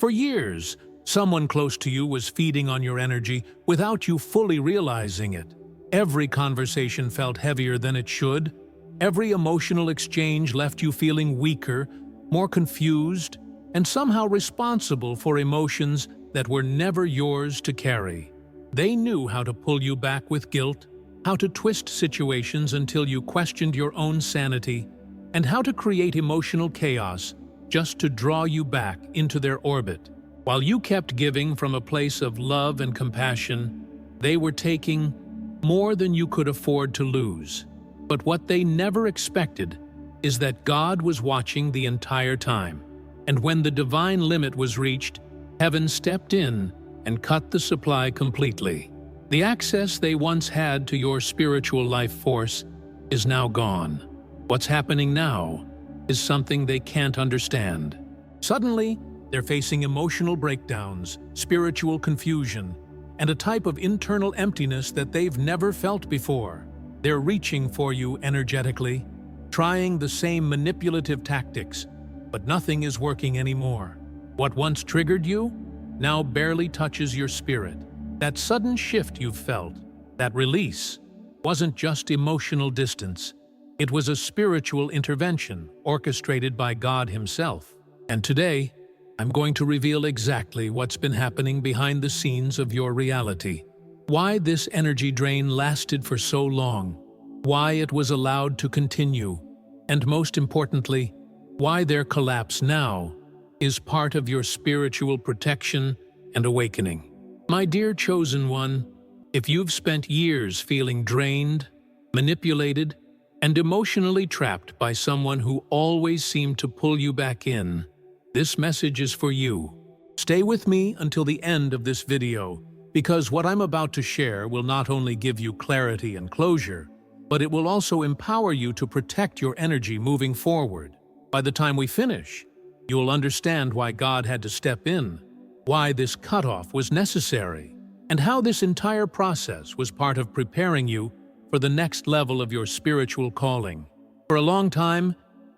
For years, someone close to you was feeding on your energy without you fully realizing it. Every conversation felt heavier than it should. Every emotional exchange left you feeling weaker, more confused, and somehow responsible for emotions that were never yours to carry. They knew how to pull you back with guilt, how to twist situations until you questioned your own sanity, and how to create emotional chaos just to draw you back into their orbit. While you kept giving from a place of love and compassion, they were taking more than you could afford to lose. But what they never expected is that God was watching the entire time. And when the divine limit was reached, heaven stepped in and cut the supply completely. The access they once had to your spiritual life force is now gone. What's happening now is something they can't understand. Suddenly, they're facing emotional breakdowns, spiritual confusion, and a type of internal emptiness that they've never felt before. They're reaching for you energetically, trying the same manipulative tactics, but nothing is working anymore. What once triggered you now barely touches your spirit. That sudden shift you've felt, that release, wasn't just emotional distance. It was a spiritual intervention orchestrated by God Himself. And today, I'm going to reveal exactly what's been happening behind the scenes of your reality. Why this energy drain lasted for so long, why it was allowed to continue, and most importantly, why their collapse now is part of your spiritual protection and awakening. My dear chosen one, if you've spent years feeling drained, manipulated, and emotionally trapped by someone who always seemed to pull you back in, this message is for you. Stay with me until the end of this video, because what I'm about to share will not only give you clarity and closure, but it will also empower you to protect your energy moving forward. By the time we finish, you'll understand why God had to step in, why this cutoff was necessary, and how this entire process was part of preparing you for the next level of your spiritual calling. For a long time,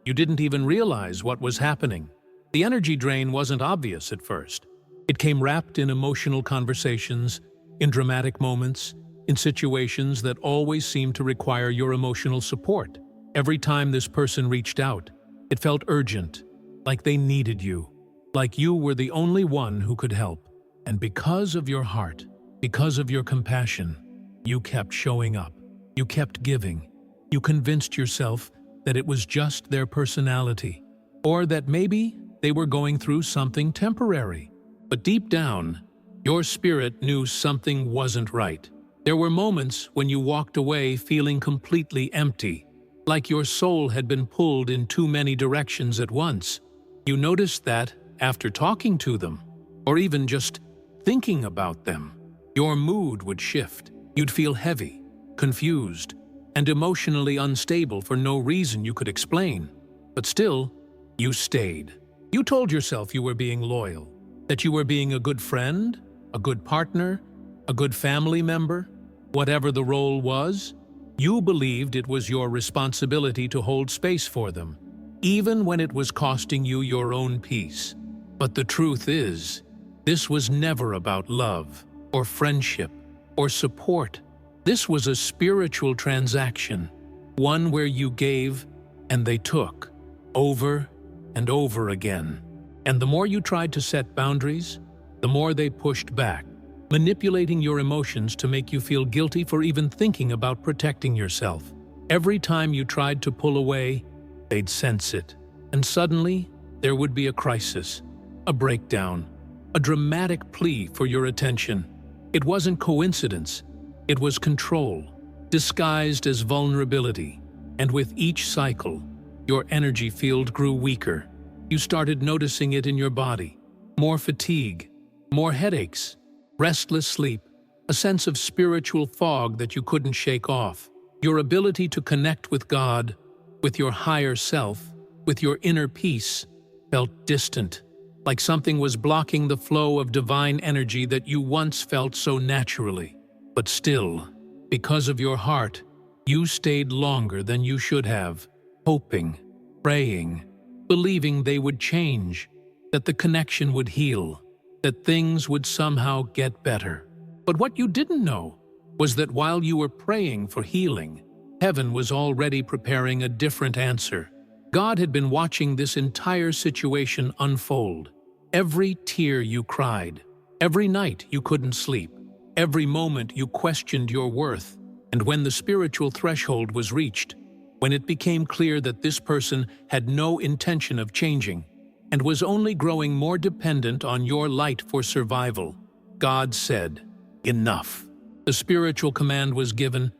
you didn't even realize what was happening. The energy drain wasn't obvious at first. It came wrapped in emotional conversations, in dramatic moments, in situations that always seemed to require your emotional support. Every time this person reached out, it felt urgent, like they needed you, like you were the only one who could help. And because of your heart, because of your compassion, you kept showing up. You kept giving. You convinced yourself that it was just their personality, or that maybe they were going through something temporary. But deep down, your spirit knew something wasn't right. There were moments when you walked away feeling completely empty, like your soul had been pulled in too many directions at once. You noticed that after talking to them, or even just thinking about them, your mood would shift. You'd feel heavy, confused, and emotionally unstable for no reason you could explain. But still, you stayed. You told yourself you were being loyal, that you were being a good friend, a good partner, a good family member. Whatever the role was, you believed it was your responsibility to hold space for them, even when it was costing you your own peace. But the truth is, this was never about love, or friendship, or support. This was a spiritual transaction, one where you gave and they took, over and over again. And the more you tried to set boundaries, the more they pushed back, manipulating your emotions to make you feel guilty for even thinking about protecting yourself. Every time you tried to pull away, they'd sense it. And suddenly, there would be a crisis, a breakdown, a dramatic plea for your attention. It wasn't coincidence. It was control, disguised as vulnerability. And with each cycle, your energy field grew weaker. You started noticing it in your body. More fatigue, more headaches, restless sleep, a sense of spiritual fog that you couldn't shake off. Your ability to connect with God, with your higher self, with your inner peace, felt distant, like something was blocking the flow of divine energy that you once felt so naturally. But still, because of your heart, you stayed longer than you should have, hoping, praying, believing they would change. that the connection would heal, that things would somehow get better. But what you didn't know was that while you were praying for healing, heaven was already preparing a different answer. God had been watching this entire situation unfold. Every tear you cried, every night you couldn't sleep, every moment you questioned your worth, and when the spiritual threshold was reached, when it became clear that this person had no intention of changing and was only growing more dependent on your light for survival, God said, "Enough." The spiritual command was given,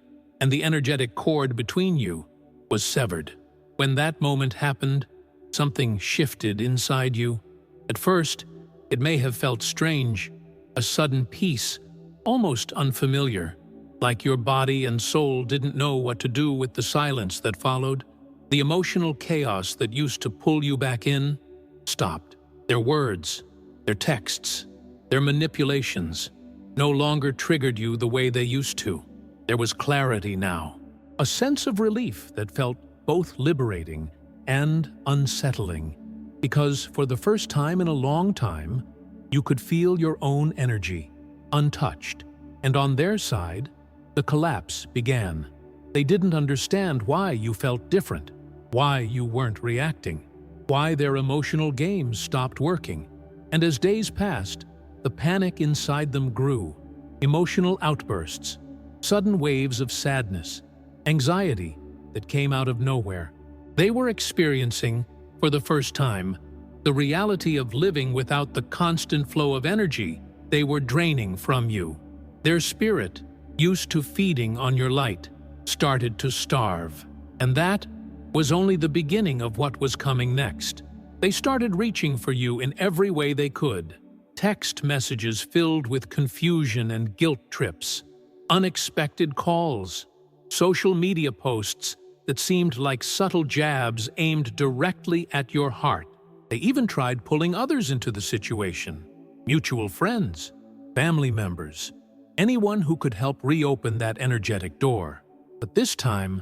and the energetic cord between you was severed. When that moment happened, something shifted inside you. At first, it may have felt strange, a sudden peace, almost unfamiliar, like your body and soul didn't know what to do with the silence that followed. The emotional chaos that used to pull you back in stopped. Their words, their texts, their manipulations no longer triggered you the way they used to. There was clarity now, a sense of relief that felt both liberating and unsettling, because for the first time in a long time, you could feel your own energy, untouched, and on their side, the collapse began. They didn't understand why you felt different, why you weren't reacting, why their emotional games stopped working. And as days passed, the panic inside them grew. Emotional outbursts, sudden waves of sadness, anxiety that came out of nowhere. They were experiencing, for the first time, the reality of living without the constant flow of energy they were draining from you. Their spirit, used to feeding on your light, started to starve. And that was only the beginning of what was coming next. They started reaching for you in every way they could. Text messages filled with confusion and guilt trips, unexpected calls, social media posts that seemed like subtle jabs aimed directly at your heart. They even tried pulling others into the situation. Mutual friends, family members, anyone who could help reopen that energetic door. But this time,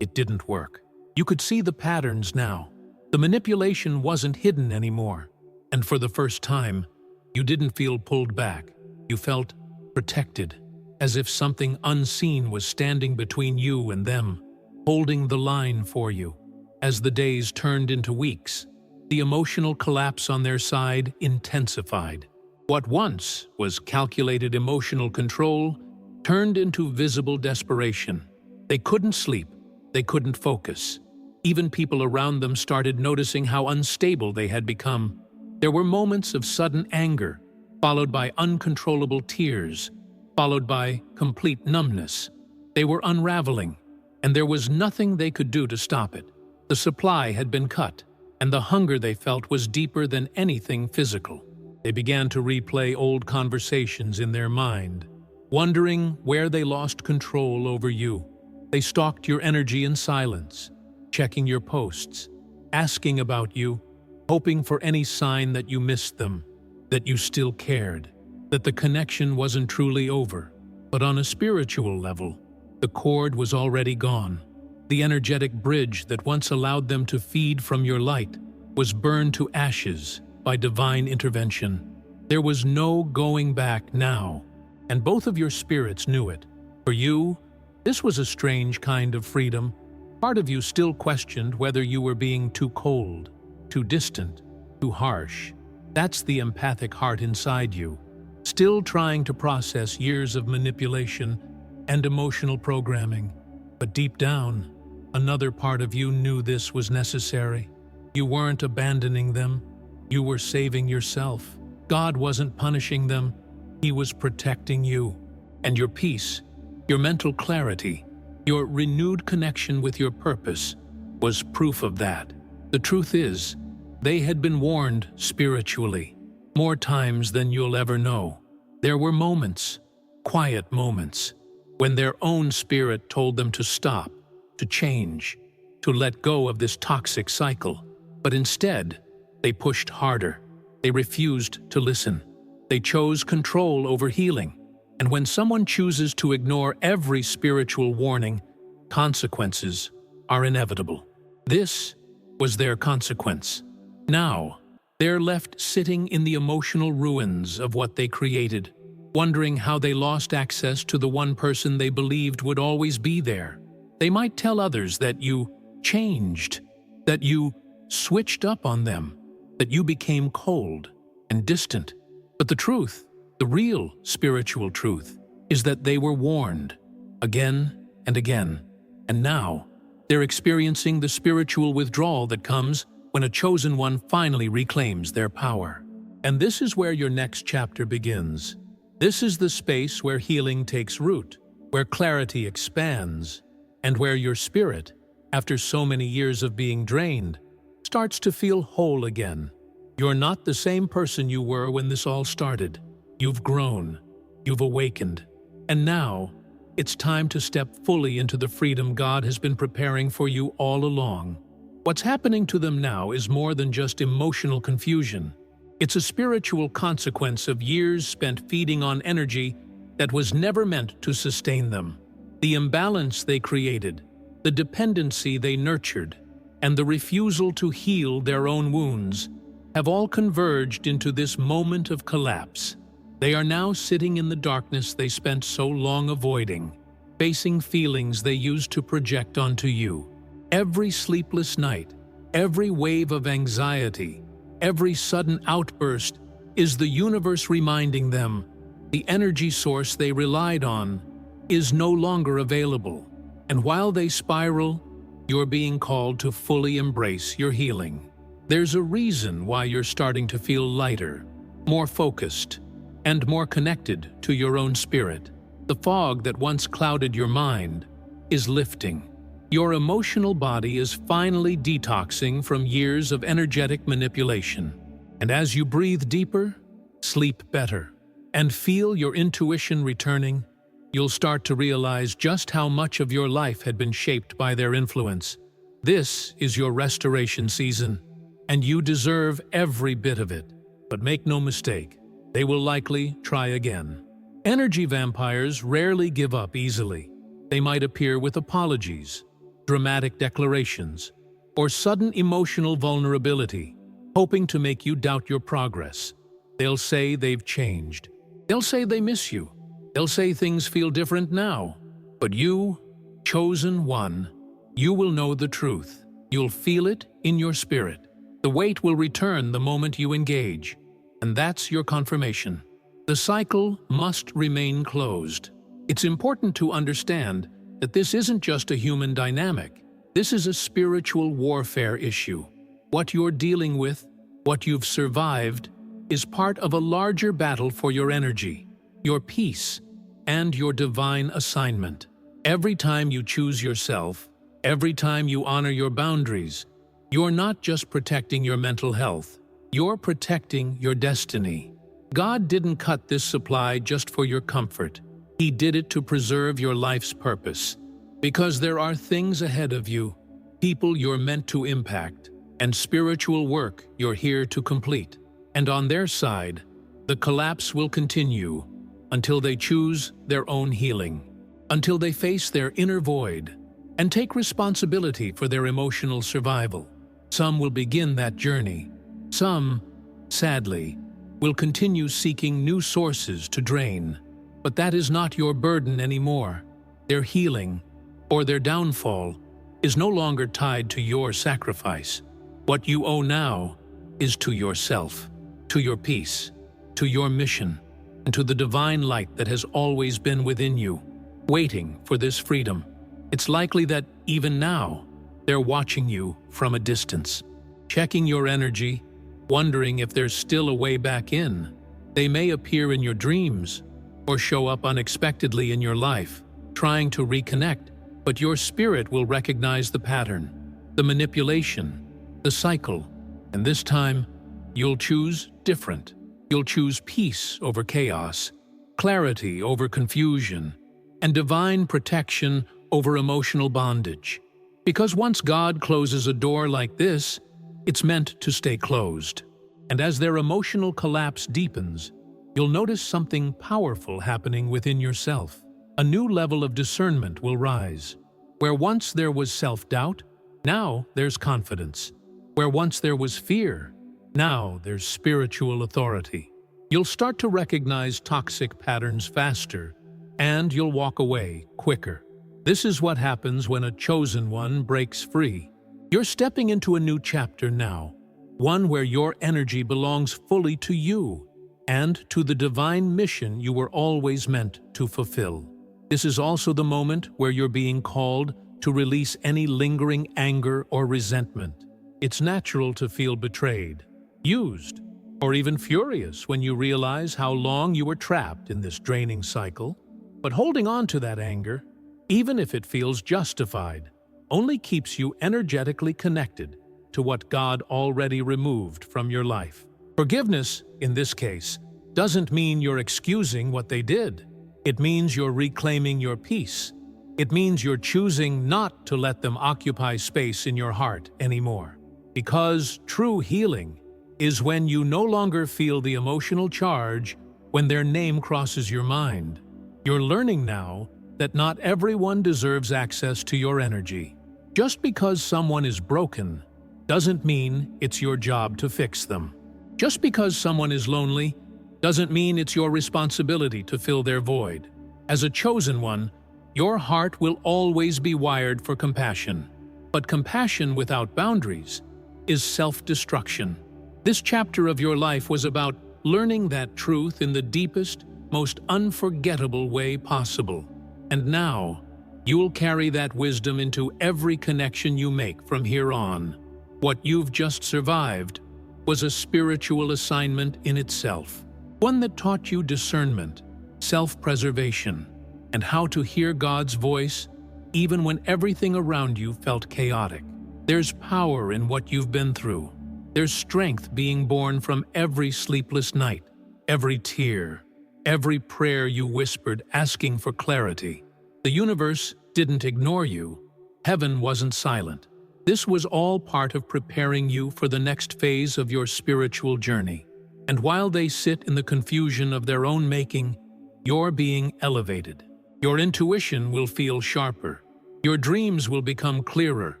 it didn't work. You could see the patterns now. The manipulation wasn't hidden anymore. And for the first time, you didn't feel pulled back. You felt protected, as if something unseen was standing between you and them, holding the line for you. As the days turned into weeks, the emotional collapse on their side intensified. What once was calculated emotional control turned into visible desperation. They couldn't sleep, they couldn't focus. Even people around them started noticing how unstable they had become. There were moments of sudden anger, followed by uncontrollable tears, followed by complete numbness. They were unraveling, and there was nothing they could do to stop it. The supply had been cut, and the hunger they felt was deeper than anything physical. They began to replay old conversations in their mind, wondering where they lost control over you. They stalked your energy in silence, checking your posts, asking about you, hoping for any sign that you missed them, that you still cared, that the connection wasn't truly over. But on a spiritual level, the cord was already gone. The energetic bridge that once allowed them to feed from your light was burned to ashes by divine intervention. There was no going back now, and both of your spirits knew it. For you, this was a strange kind of freedom. Part of you still questioned whether you were being too cold, too distant, too harsh. That's the empathic heart inside you, still trying to process years of manipulation and emotional programming. But deep down, another part of you knew this was necessary. You weren't abandoning them. You were saving yourself. God wasn't punishing them. He was protecting you. And your peace, your mental clarity, your renewed connection with your purpose was proof of that. The truth is, they had been warned spiritually, more times than you'll ever know. There were moments, quiet moments, when their own spirit told them to stop, to change, to let go of this toxic cycle. But instead, they pushed harder. They refused to listen. They chose control over healing. And when someone chooses to ignore every spiritual warning, consequences are inevitable. This was their consequence. Now, They're left sitting in the emotional ruins of what they created, wondering how they lost access to the one person they believed would always be there. They might tell others that you changed, that you switched up on them, that you became cold and distant. But the truth, the real spiritual truth, is that they were warned again and again. And now, they're experiencing the spiritual withdrawal that comes when a chosen one finally reclaims their power. And this is where your next chapter begins. This is the space where healing takes root, where clarity expands, and where your spirit, after so many years of being drained, starts to feel whole again. You're not the same person you were when this all started. You've grown, you've awakened, and now it's time to step fully into the freedom God has been preparing for you all along. What's happening to them now is more than just emotional confusion. It's a spiritual consequence of years spent feeding on energy that was never meant to sustain them. The imbalance they created, the dependency they nurtured, and the refusal to heal their own wounds have all converged into this moment of collapse. They are now sitting in the darkness they spent so long avoiding, facing feelings they used to project onto you. Every sleepless night, every wave of anxiety, every sudden outburst is the universe reminding them the energy source they relied on is no longer available. And while they spiral, you're being called to fully embrace your healing. There's a reason why you're starting to feel lighter, more focused, and more connected to your own spirit. The fog that once clouded your mind is lifting. Your emotional body is finally detoxing from years of energetic manipulation. And as you breathe deeper, sleep better, and feel your intuition returning, you'll start to realize just how much of your life had been shaped by their influence. This is your restoration season, and you deserve every bit of it. But make no mistake, they will likely try again. Energy vampires rarely give up easily. They might appear with apologies, dramatic declarations, or sudden emotional vulnerability, hoping to make you doubt your progress. They'll say they've changed. They'll say they miss you. They'll say things feel different now. But you, chosen one, you will know the truth. You'll feel it in your spirit. The weight will return the moment you engage. And that's your confirmation. The cycle must remain closed. It's important to understand that this isn't just a human dynamic. This is a spiritual warfare issue. What you're dealing with, what you've survived, is part of a larger battle for your energy, your peace, and your divine assignment. Every time you choose yourself, every time you honor your boundaries, you're not just protecting your mental health, you're protecting your destiny. God didn't cut this supply just for your comfort. He did it to preserve your life's purpose. Because there are things ahead of you, people you're meant to impact, and spiritual work you're here to complete. And on their side, the collapse will continue until they choose their own healing, until they face their inner void and take responsibility for their emotional survival. Some will begin that journey. Some, sadly, will continue seeking new sources to drain. But that is not your burden anymore. Their healing, or their downfall, is no longer tied to your sacrifice. What you owe now is to yourself, to your peace, to your mission, and to the divine light that has always been within you, waiting for this freedom. It's likely that even now, they're watching you from a distance, checking your energy, wondering if there's still a way back in. They may appear in your dreams or show up unexpectedly in your life, trying to reconnect, but your spirit will recognize the pattern, the manipulation, the cycle, and this time, you'll choose different. You'll choose peace over chaos, clarity over confusion, and divine protection over emotional bondage. Because once God closes a door like this, it's meant to stay closed. And as their emotional collapse deepens, you'll notice something powerful happening within yourself. A new level of discernment will rise. Where once there was self-doubt, now there's confidence. Where once there was fear, Now there's spiritual authority. You'll start to recognize toxic patterns faster, and you'll walk away quicker. This is what happens when a chosen one breaks free. You're stepping into a new chapter now, one where your energy belongs fully to you and to the divine mission you were always meant to fulfill. This is also the moment where you're being called to release any lingering anger or resentment. It's natural to feel betrayed, used, or even furious when you realize how long you were trapped in this draining cycle. But holding on to that anger, even if it feels justified, only keeps you energetically connected to what God already removed from your life. Forgiveness, in this case, doesn't mean you're excusing what they did. It means you're reclaiming your peace. It means you're choosing not to let them occupy space in your heart anymore. Because true healing is when you no longer feel the emotional charge when their name crosses your mind. You're learning now that not everyone deserves access to your energy. Just because someone is broken doesn't mean it's your job to fix them. Just because someone is lonely doesn't mean it's your responsibility to fill their void. As a chosen one, your heart will always be wired for compassion. But compassion without boundaries is self-destruction. This chapter of your life was about learning that truth in the deepest, most unforgettable way possible. And now, you'll carry that wisdom into every connection you make from here on. What you've just survived was a spiritual assignment in itself, one that taught you discernment, self-preservation, and how to hear God's voice even when everything around you felt chaotic. There's power in what you've been through. There's strength being born from every sleepless night, every tear, every prayer you whispered asking for clarity. The universe didn't ignore you. Heaven wasn't silent. This was all part of preparing you for the next phase of your spiritual journey. And while they sit in the confusion of their own making, you're being elevated. Your intuition will feel sharper. Your dreams will become clearer.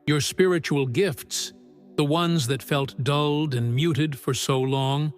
Your spiritual gifts, the ones that felt dulled and muted for so long,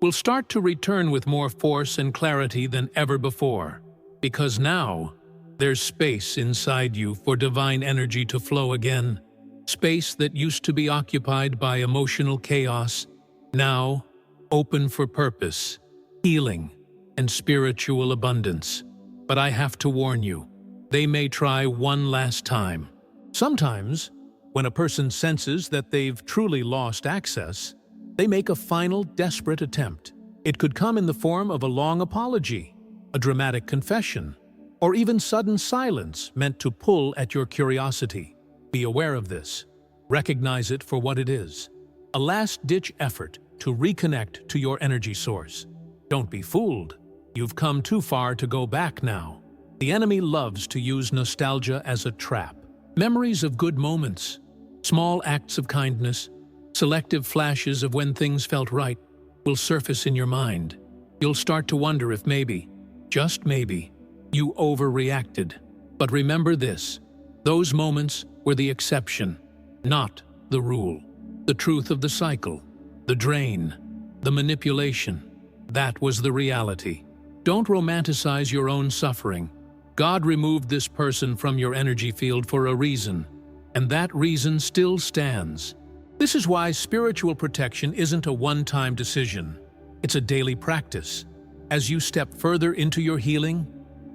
will start to return with more force and clarity than ever before. Because now, there's space inside you for divine energy to flow again. Space that used to be occupied by emotional chaos, now open for purpose, healing, and spiritual abundance. But I have to warn you, they may try one last time. Sometimes, when a person senses that they've truly lost access, they make a final desperate attempt. It could come in the form of a long apology, a dramatic confession, or even sudden silence meant to pull at your curiosity. Be aware of this. Recognize it for what it is. A last-ditch effort to reconnect to your energy source. Don't be fooled. You've come too far to go back now. The enemy loves to use nostalgia as a trap. Memories of good moments, small acts of kindness, selective flashes of when things felt right will surface in your mind. You'll start to wonder if maybe, just maybe, you overreacted. But remember this, those moments were the exception, not the rule. The truth of the cycle, the drain, the manipulation, that was the reality. Don't romanticize your own suffering. God removed this person from your energy field for a reason, and that reason still stands. This is why spiritual protection isn't a one-time decision. It's a daily practice. As you step further into your healing,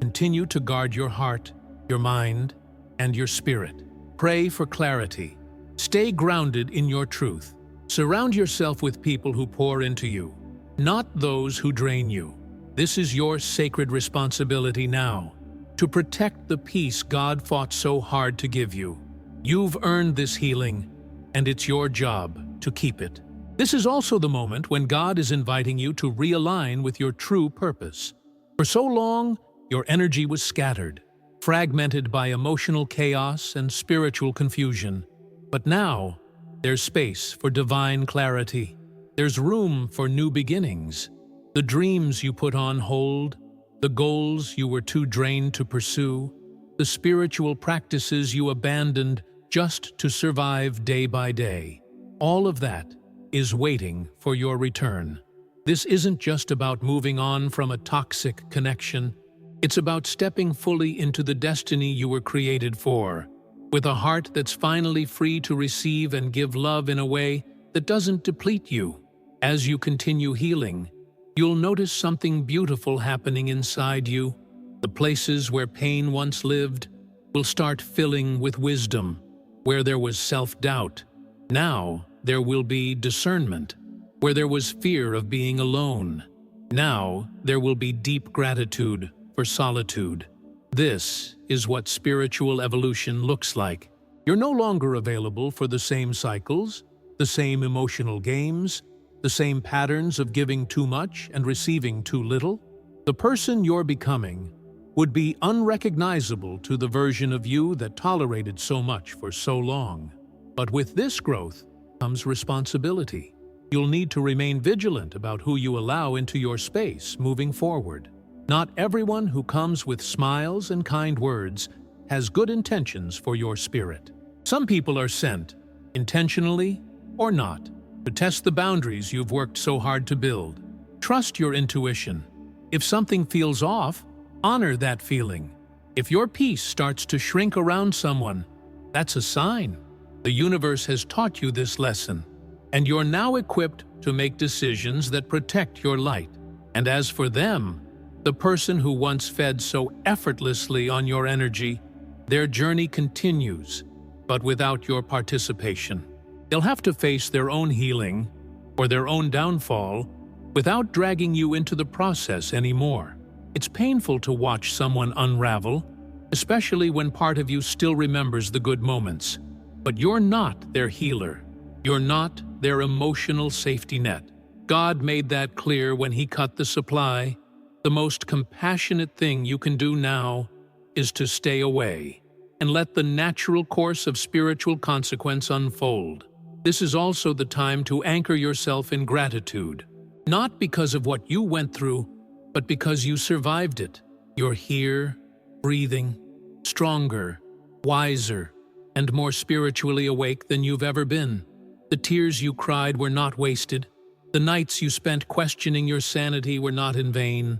continue to guard your heart, your mind, and your spirit. Pray for clarity. Stay grounded in your truth. Surround yourself with people who pour into you, not those who drain you. This is your sacred responsibility now, to protect the peace God fought so hard to give you. You've earned this healing, and it's your job to keep it. This is also the moment when God is inviting you to realign with your true purpose. For so long, your energy was scattered, fragmented by emotional chaos and spiritual confusion. But now, there's space for divine clarity. There's room for new beginnings. The dreams you put on hold, the goals you were too drained to pursue, the spiritual practices you abandoned just to survive day by day. All of that is waiting for your return. This isn't just about moving on from a toxic connection. It's about stepping fully into the destiny you were created for, with a heart that's finally free to receive and give love in a way that doesn't deplete you. As you continue healing, you'll notice something beautiful happening inside you. The places where pain once lived will start filling with wisdom. Where there was self-doubt, now there will be discernment. Where there was fear of being alone, now there will be deep gratitude for solitude. This is what spiritual evolution looks like. You're no longer available for the same cycles, the same emotional games, the same patterns of giving too much and receiving too little. The person you're becoming would be unrecognizable to the version of you that tolerated so much for so long. But with this growth comes responsibility. You'll need to remain vigilant about who you allow into your space moving forward. Not everyone who comes with smiles and kind words has good intentions for your spirit. Some people are sent, intentionally or not, to test the boundaries you've worked so hard to build. Trust your intuition. If something feels off, honor that feeling. If your peace starts to shrink around someone, that's a sign. The universe has taught you this lesson, and you're now equipped to make decisions that protect your light. And as for them, the person who once fed so effortlessly on your energy, their journey continues, but without your participation. They'll have to face their own healing or their own downfall without dragging you into the process anymore. It's painful to watch someone unravel, especially when part of you still remembers the good moments. But you're not their healer. You're not their emotional safety net. God made that clear when He cut the supply. The most compassionate thing you can do now is to stay away and let the natural course of spiritual consequence unfold. This is also the time to anchor yourself in gratitude, not because of what you went through, but because you survived it. You're here, breathing, stronger, wiser, and more spiritually awake than you've ever been. The tears you cried were not wasted. The nights you spent questioning your sanity were not in vain.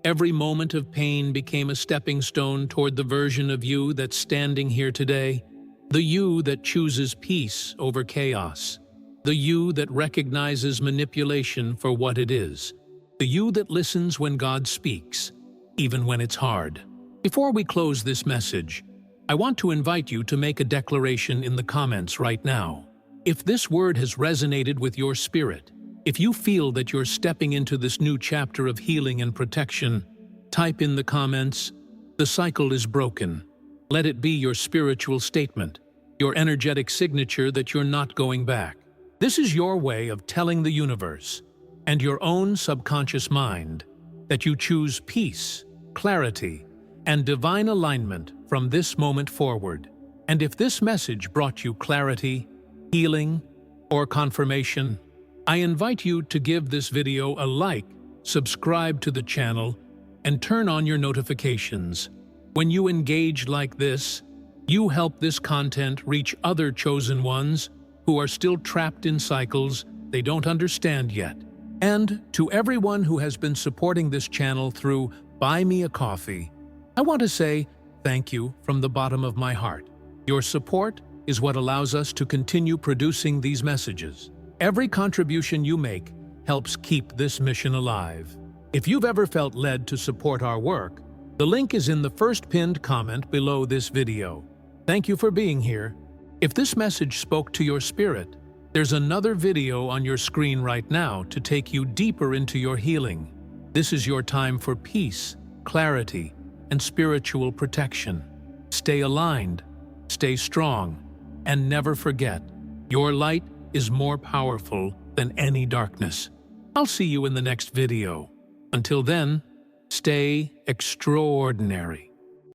Every moment of pain became a stepping stone toward the version of you that's standing here today, the you that chooses peace over chaos, the you that recognizes manipulation for what it is, the you that listens when God speaks, even when it's hard. Before we close this message, I want to invite you to make a declaration in the comments right now. If this word has resonated with your spirit, if you feel that you're stepping into this new chapter of healing and protection, type in the comments, "The cycle is broken." Let it be your spiritual statement, your energetic signature that you're not going back. This is your way of telling the universe and your own subconscious mind that you choose peace, clarity, and divine alignment from this moment forward. And if this message brought you clarity, healing, or confirmation, I invite you to give this video a like, subscribe to the channel, and turn on your notifications. When you engage like this, you help this content reach other chosen ones who are still trapped in cycles they don't understand yet. And to everyone who has been supporting this channel through Buy Me a Coffee, I want to say thank you from the bottom of my heart. Your support is what allows us to continue producing these messages. Every contribution you make helps keep this mission alive. If you've ever felt led to support our work, the link is in the first pinned comment below this video. Thank you for being here. If this message spoke to your spirit, there's another video on your screen right now to take you deeper into your healing. This is your time for peace, clarity, and spiritual protection. Stay aligned, stay strong, and never forget, your light is more powerful than any darkness. I'll see you in the next video. Until then, stay extraordinary.